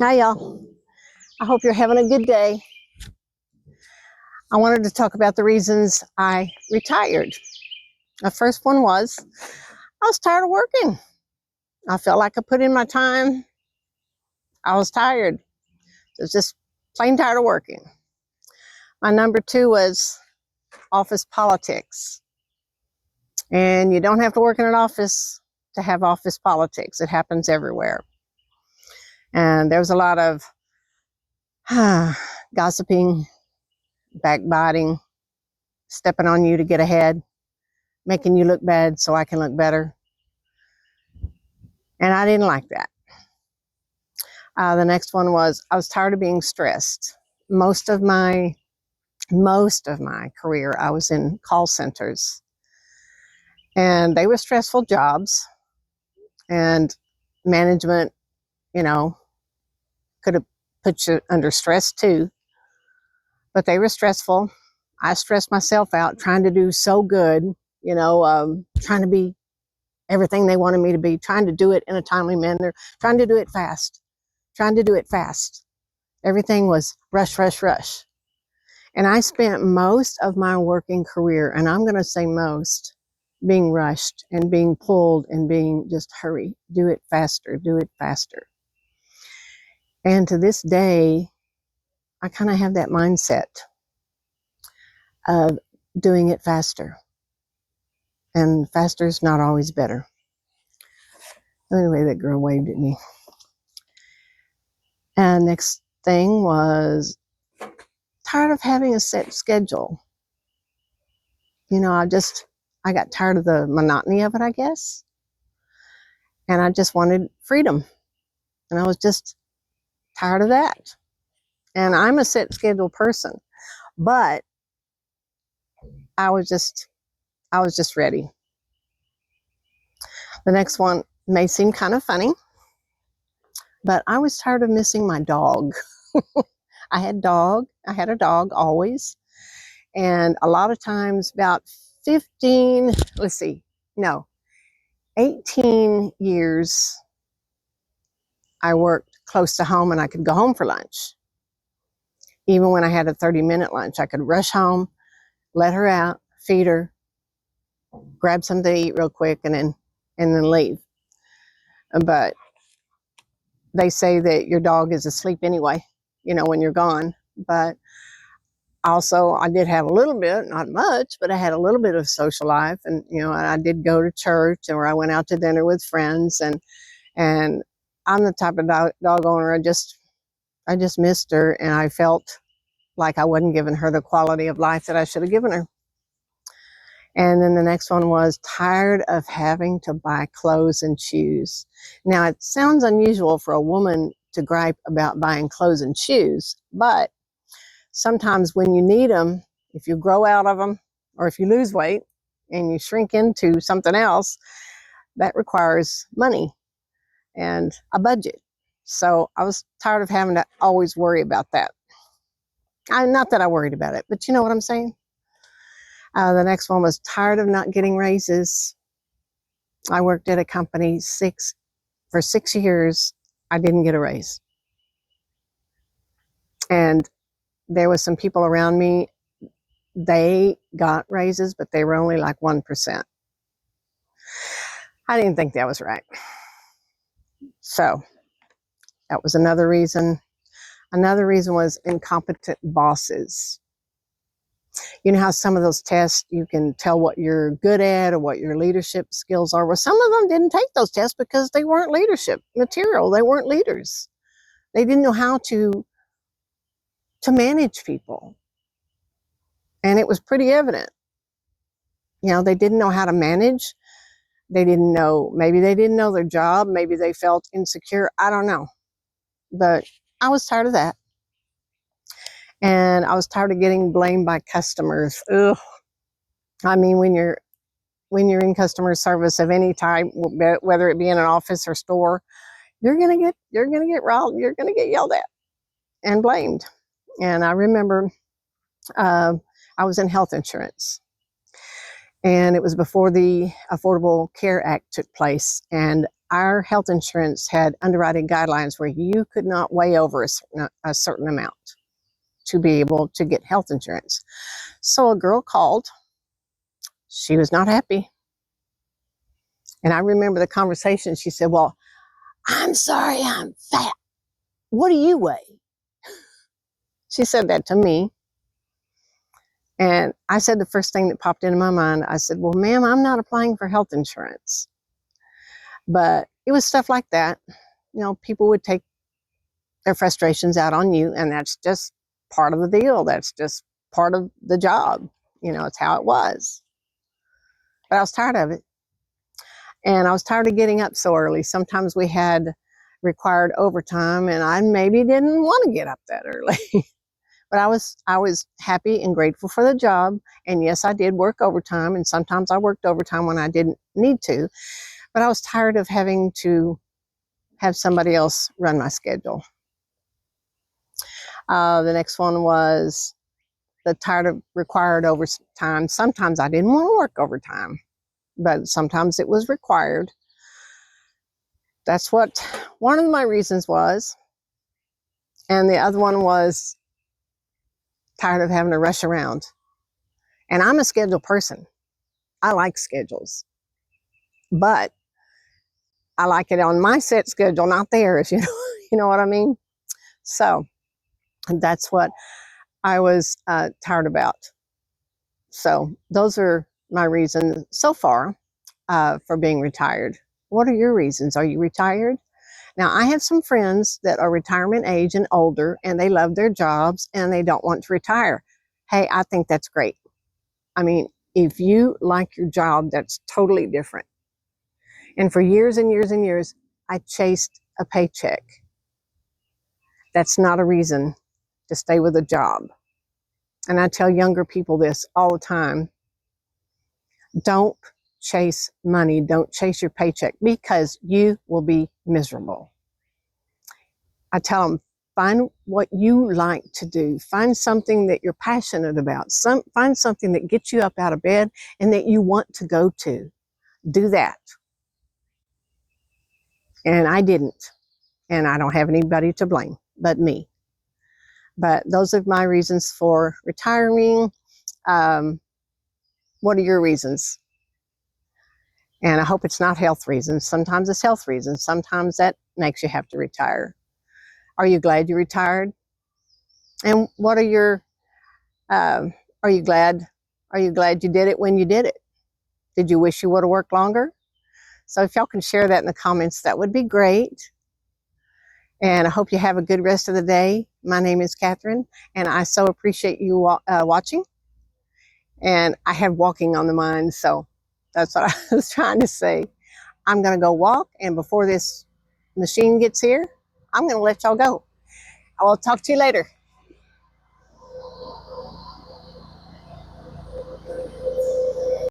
Hi, y'all. I hope you're having a good day. I wanted to talk about the reasons I retired. The first one was I was tired of working. I felt like I put in my time. I was tired. I was just plain tired of working. My number two was office politics. And you don't have to work in an office to have office politics. It happens everywhere. And there was a lot of gossiping, backbiting, stepping on you to get ahead, making you look bad so I can look better. And I didn't like that. The next one was I was tired of being stressed. Most of my career, I was in call centers, and they were stressful jobs. And management, could have put you under stress too, but they were stressful. I stressed myself out trying to do so good, trying to be everything they wanted me to be, trying to do it in a timely manner, trying to do it fast. Everything was rush, rush, rush. And I spent most of my working career, and I'm going to say most, being rushed and being pulled and being just hurry, do it faster, do it faster. And to this day, I kind of have that mindset of doing it faster. And faster is not always better. Anyway, that girl waved at me. And next thing was tired of having a set schedule. I got tired of the monotony of it, I guess. And I just wanted freedom. And I was just tired of that. And I'm a set schedule person, but I was just ready. The next one may seem kind of funny, but I was tired of missing my dog. I had a dog always. And a lot of times, about 18 years, I worked close to home and I could go home for lunch. Even when I had a 30-minute lunch, I could rush home, let her out, feed her, grab something to eat real quick, and then leave. But they say that your dog is asleep anyway, when you're gone. But also, I did have a little bit, not much, but I had a little bit of social life. And, I did go to church, or I went out to dinner with friends. And I'm the type of dog owner, I just missed her. And I felt like I wasn't giving her the quality of life that I should have given her. And then the next one was tired of having to buy clothes and shoes. Now, it sounds unusual for a woman to gripe about buying clothes and shoes, but sometimes when you need them, if you grow out of them, or if you lose weight and you shrink into something else, that requires money and a budget. So I was tired of having to always worry about that. Not that I worried about it, but you know what I'm saying? The next one was tired of not getting raises. I worked at a company for 6 years. I didn't get a raise. And there was some people around me, they got raises, but they were only like 1%. I didn't think that was right. So that was another reason. Another reason was incompetent bosses. You know how some of those tests, you can tell what you're good at or what your leadership skills are. Well, some of them didn't take those tests because they weren't leadership material. They weren't leaders. They didn't know how to manage people. And it was pretty evident. They didn't know how to manage. Maybe they didn't know their job. Maybe they felt insecure. I don't know. But I was tired of that. And I was tired of getting blamed by customers. Ugh. I mean, when you're in customer service of any type, whether it be in an office or store, you're gonna get riled. You're gonna get yelled at and blamed. And I remember I was in health insurance, And it was before the Affordable Care Act took place. And our health insurance had underwriting guidelines where you could not weigh over a certain amount to be able to get health insurance. So a girl called. She was not happy. And I remember the conversation. She said, well, I'm sorry I'm fat. What do you weigh? She said that to me. And I said the first thing that popped into my mind, I said, well, ma'am, I'm not applying for health insurance. But it was stuff like that. You know, people would take their frustrations out on you, and that's just part of the deal. That's just part of the job. You know, it's how it was. But I was tired of it. And I was tired of getting up so early. Sometimes we had required overtime, and I maybe didn't want to get up that early. But I was happy and grateful for the job. And yes, I did work overtime, and sometimes I worked overtime when I didn't need to. But I was tired of having to have somebody else run my schedule. The next one was the tired of required overtime. Sometimes I didn't want to work overtime, but sometimes it was required. That's what one of my reasons was. And the other one was tired of having to rush around. And I'm a schedule person. I like schedules, but I like it on my set schedule, not theirs. You know what I mean? So that's what I was tired about. So those are my reasons so far for being retired. What are your reasons? Are you retired? Now, I have some friends that are retirement age and older, and they love their jobs and they don't want to retire. Hey, I think that's great. I mean, if you like your job, that's totally different. And for years and years and years, I chased a paycheck. That's not a reason to stay with a job. And I tell younger people this all the time. Don't chase money. Don't chase your paycheck, because you will be miserable. I tell them, find what you like to do. Find something that you're passionate about. Find something that gets you up out of bed and that you want to go to. Do that. And I didn't. And I don't have anybody to blame but me. But those are my reasons for retiring. What are your reasons? And I hope it's not health reasons. Sometimes it's health reasons. Sometimes that makes you have to retire. Are you glad you retired? And what are your, are you glad you did it when you did it? Did you wish you would have worked longer? So if y'all can share that in the comments, that would be great. And I hope you have a good rest of the day. My name is Catherine, and I so appreciate you watching. And I had walking on the mind, so that's what I was trying to say. I'm going to go walk, and before this machine gets here, I'm going to let y'all go. I will talk to you later.